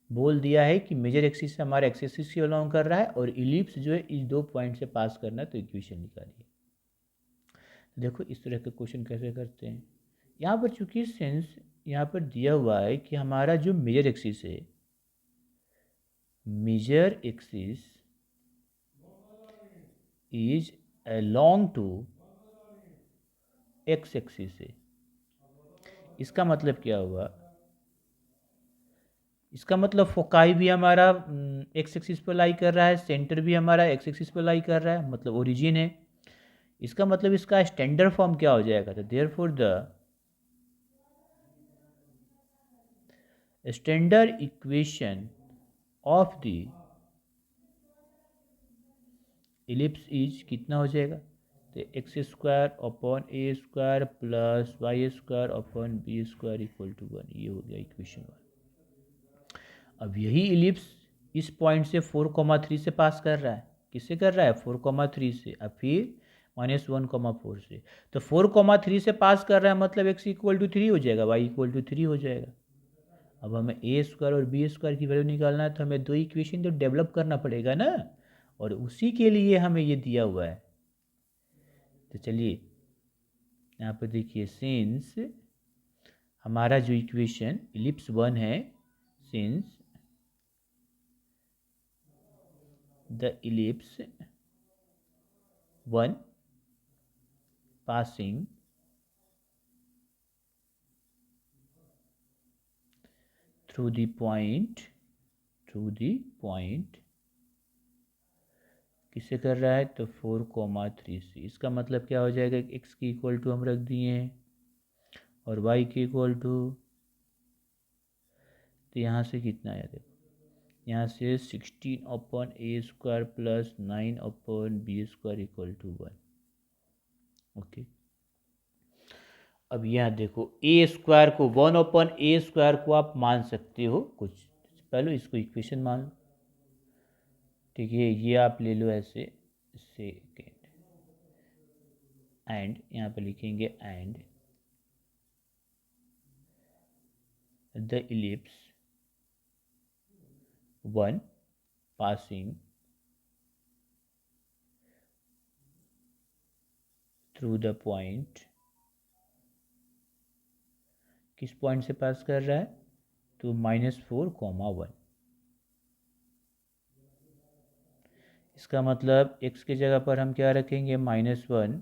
Speaker 1: बोल दिया है कि मेजर एक्सिस से हमारा एक्स एक्सिस से अलोंग कर रहा है और इलिप्स जो है इस दो पॉइंट से पास करना है, तो इक्वेशन निकालिए। देखो इस तरह के क्वेश्चन कैसे करते हैं। यहाँ पर चूंकि सेंस यहाँ पर दिया हुआ है कि हमारा जो मेजर एक्सिस है, major axis is along to x axis है। इसका मतलब क्या हुआ, इसका मतलब फोकाई भी हमारा एक्स एक्सिस पर लाई कर रहा है, सेंटर भी हमारा एक्स एक्सिस पर लाई कर रहा है, मतलब ओरिजिन है। इसका मतलब इसका स्टैंडर्ड फॉर्म क्या हो जाएगा, तो therefore the standard equation of the ellipse is कितना हो जाएगा, तो x² upon a² plus y² upon b² equal to 1, ये हो गया इक्वेशन 1। अब यही इलिप्स इस पॉइंट से 4,3 से पास कर रहा है, किससे कर रहा है 4,3 से, अब फिर -1,4 से, तो 4,3 से पास कर रहा है मतलब x इक्वल टू 3 हो जाएगा, y इक्वल टू 3 हो जाएगा। अब हमें a² और b² की वैल्यू निकालना है, तो हमें दो इक्वेशन तो डेवलप करना पड़ेगा ना, और उसी के लिए हमें ये दिया हुआ है। तो चलिए यहाँ पर देखिए, सिंस हमारा जो इक्वेशन इलिप्स 1 है, since the ellipse 1 passing through the point किससे कर रहा है, तो 4,3 से। इसका मतलब क्या हो जाएगा, x की इक्वल टू हम रख दिए हैं और y की इक्वल टू, तो यहाँ से कितना आया देखो यहाँ से 16/a² plus 9/b² equal to 1। Okay, अब यहाँ देखो a² को 1/a² को आप मान सकते हो कुछ, पहले इसको इक्वेशन मान लो। ठीक है, ये आप ले लो ऐसे सेकेंड, एंड यहाँ पे लिखेंगे and the ellipse 1 passing through the point, किस पॉइंट से पास कर रहा है, तो -4, 1। इसका मतलब x की जगह पर हम क्या रखेंगे, -1,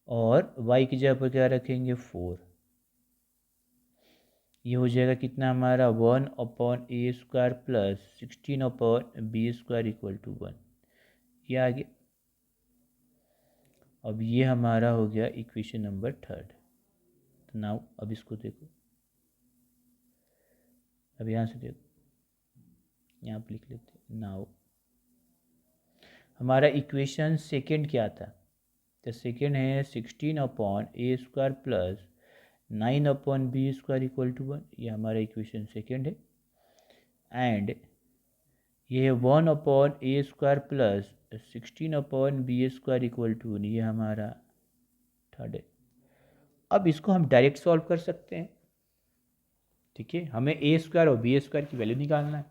Speaker 1: और y की जगह पर क्या रखेंगे, 4। ये हो जाएगा कितना हमारा, 1/a² plus 16/b² equal to 1। ये आ गया। अब ये हमारा हो गया इक्वेशन नंबर 3। तो नाउ अब इसको देखो, अब यहाँ से देखो, यहाँ पर लिख लेते हैं। नाउ हमारा इक्वेशन सेकेंड क्या था, तो सेकेंड है 16/a² plus 9/b² equal to 1। ये हमारा इक्वेशन सेकेंड है। एंड ये है 1/a² plus 16/b² equal to 1। ये हमारा थर्ड है। अब इसको हम डायरेक्ट सॉल्व कर सकते हैं। ठीक है, हमें a² और b² की वैल्यू निकालना है।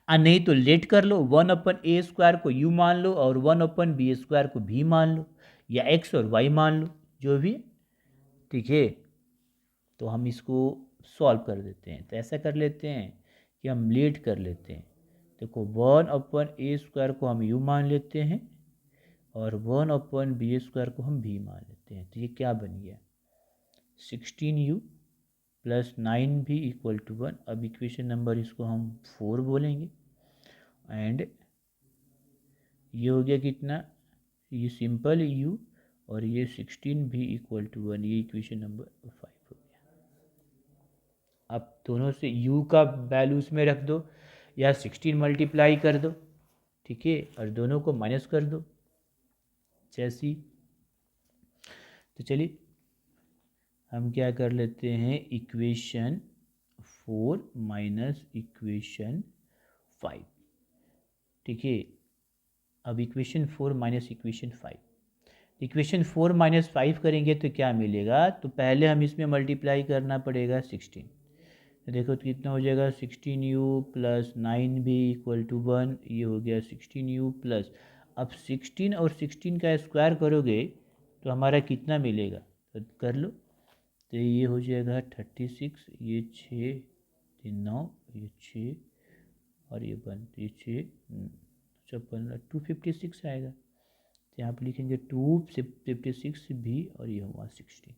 Speaker 1: नहीं तो लेट कर लो, 1/a² को u मान लो और 1/b² को v मान लो, या x और y मान लो, जो भी। ठीक है, तो हम इसको सॉल्व कर देते हैं। तो ऐसा कर लेते हैं कि हम लेट कर लेते हैं। देखो 1/a² को हम u मान लेते हैं और 1/b² को हम v मान लेते हैं। तो ये क्या बन गया, 16u plus 9v equal to 1। अब इक्वेशन नंबर इसको हम 4 बोलेंगे। एंड ये हो गया कितना, ये सिंपल u और ये 16v इक्वल टू 1। ये इक्वेशन नंबर 5 हो गया। अब दोनों से u का वैल्यू उसमें रख दो या 16 मल्टीप्लाई कर दो। ठीक है, और दोनों को माइनस कर दो जैसी। तो चलिए हम क्या कर लेते हैं, इक्वेशन 4 माइनस इक्वेशन 5। ठीक है, अब equation 4 minus equation 5, equation 4 minus 5 करेंगे तो क्या मिलेगा, तो पहले हम इसमें मल्टीप्लाई करना पड़ेगा 16। तो देखो तो कितना हो जाएगा, 16u plus 9v equal to 1। ये हो गया 16u प्लस, अब 16 और 16 का स्क्वायर करोगे तो हमारा कितना मिलेगा, तो कर लो। तो ये हो जाएगा 36, ये 6, ये 9, ये 6 और ये 1, ये 6, 15, 256 आएगा। तो यहाँ पर लिखेंगे 256 भी, और ये हुआ 16।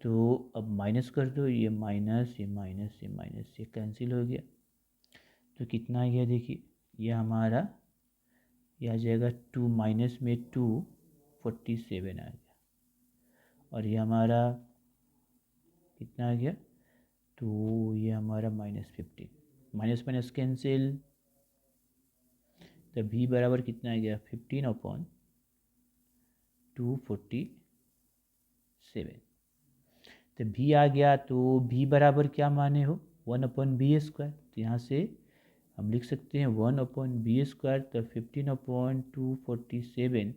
Speaker 1: तो अब माइनस कर दो, ये माइनस, ये माइनस, ये माइनस, ये कैंसिल हो गया। तो कितना आ गया, देखिए ये हमारा, ये आ जाएगा 2 माइनस में 2, 47 आ गया। और ये हमारा कितना आ गया, तो ये हमारा -15, माइनस माइनस कैंसिल। तो v बराबर कितना आ गया, 15/247। तो v आ गया, तो v बराबर क्या माने हो, 1/b²। तो यहाँ से हम लिख सकते हैं 1/b²। तो 15/247,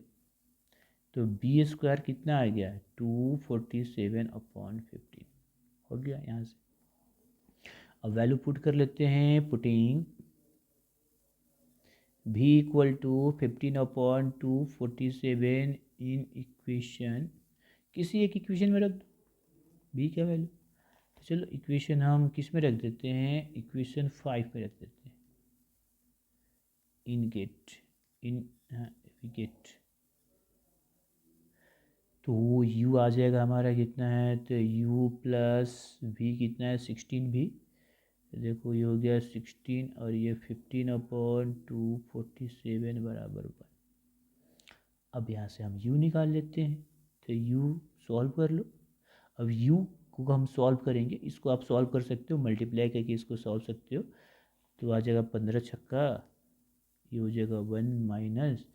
Speaker 1: तो b² कितना आ गया, 247/15 हो गया यहाँ से। अब वैल्यू पुट कर लेते हैं, putting v equal to 15/247 in equation, किसी एक इक्वेशन में रख दो v क्या वैल्यू। तो चलो इक्वेशन हम किस में रख देते हैं, इक्वेशन 5 में रख देते हैं। इन गेट तो u आ जाएगा हमारा कितना है, तो u प्लस v कितना है, 16v। देखो ये हो गया 16 और ये 15/247 बराबर 1। अब यहाँ से हम u निकाल लेते हैं। तो u सॉल्व कर लो। अब u को हम सॉल्व करेंगे। इसको आप सॉल्व कर सकते हो, मल्टीप्लाई करके इसको सॉल्व सकते हो। तो आ जाएगा 15 छक्का, ये हो जाएगा 1 माइनस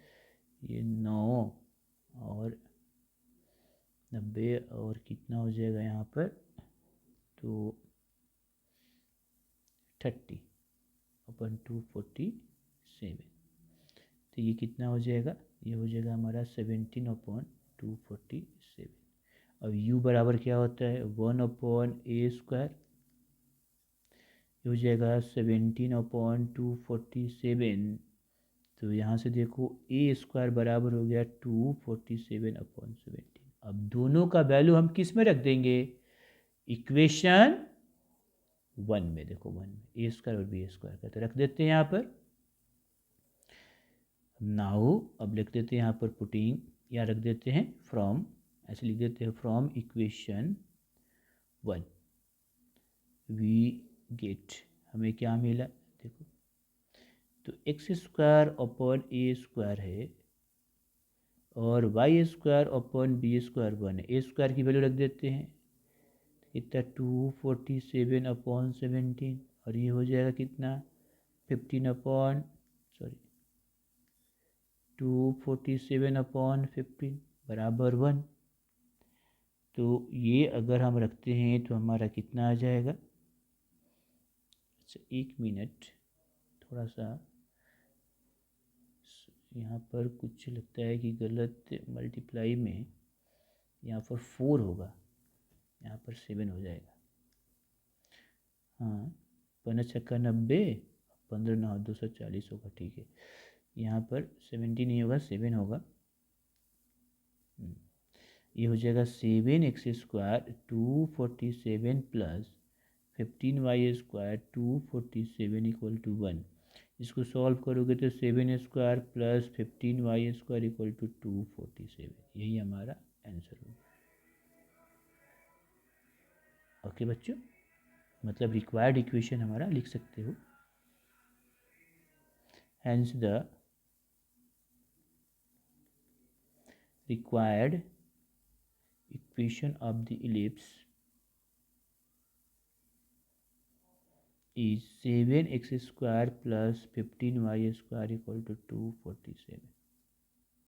Speaker 1: ये 9 और 90 और कितना हो जाएगा यहाँ पर, तो 30/247। तो ये कितना हो जाएगा, ये हो जाएगा हमारा 17/247। अब u बराबर क्या होता है, 1/a², ये हो जाएगा 17/247। तो यहाँ से देखो a² बराबर हो गया 247/17। अब दोनों का वैल्यू हम किस में रख देंगे, इक्वेशन 1 में। देखो 1 में a² और b² का तो रख देते हैं यहाँ पर। नाउ अब लिख देते हैं यहाँ पर पुटिंग, या रख देते हैं फ्रॉम, ऐसे लिख देते हैं फ्रॉम इक्वेशन 1 वी गेट, हमें क्या मिला देखो, तो x² है और y² 1 है। a² की वैल्यू रख देते हैं कितना, 247/17 और ये हो जाएगा कितना 247/15 बराबर 1। तो ये अगर हम रखते हैं तो हमारा कितना आ जाएगा। अच्छा 1 मिनट, थोड़ा सा यहाँ पर कुछ लगता है कि गलत मल्टीप्लाई में, यहाँ पर 4 होगा, यहाँ पर 7 हो जाएगा। हाँ 15 छक्का 90, 15 9 240 होगा, ठीक है। यहाँ पर 70 नहीं होगा, 7 होगा। ये हो जाएगा 7x² 247 plus 15y² 247 equal to 1। इसको सॉल्व करोगे तो 7² प्लस 15y² इक्वल टू 247, यही हमारा आंसर होगा। ओके बच्चों, मतलब रिक्वायर्ड इक्वेशन हमारा लिख सकते हो। Hence the required equation of the ellipse is 7x² plus 15y² equal to 247.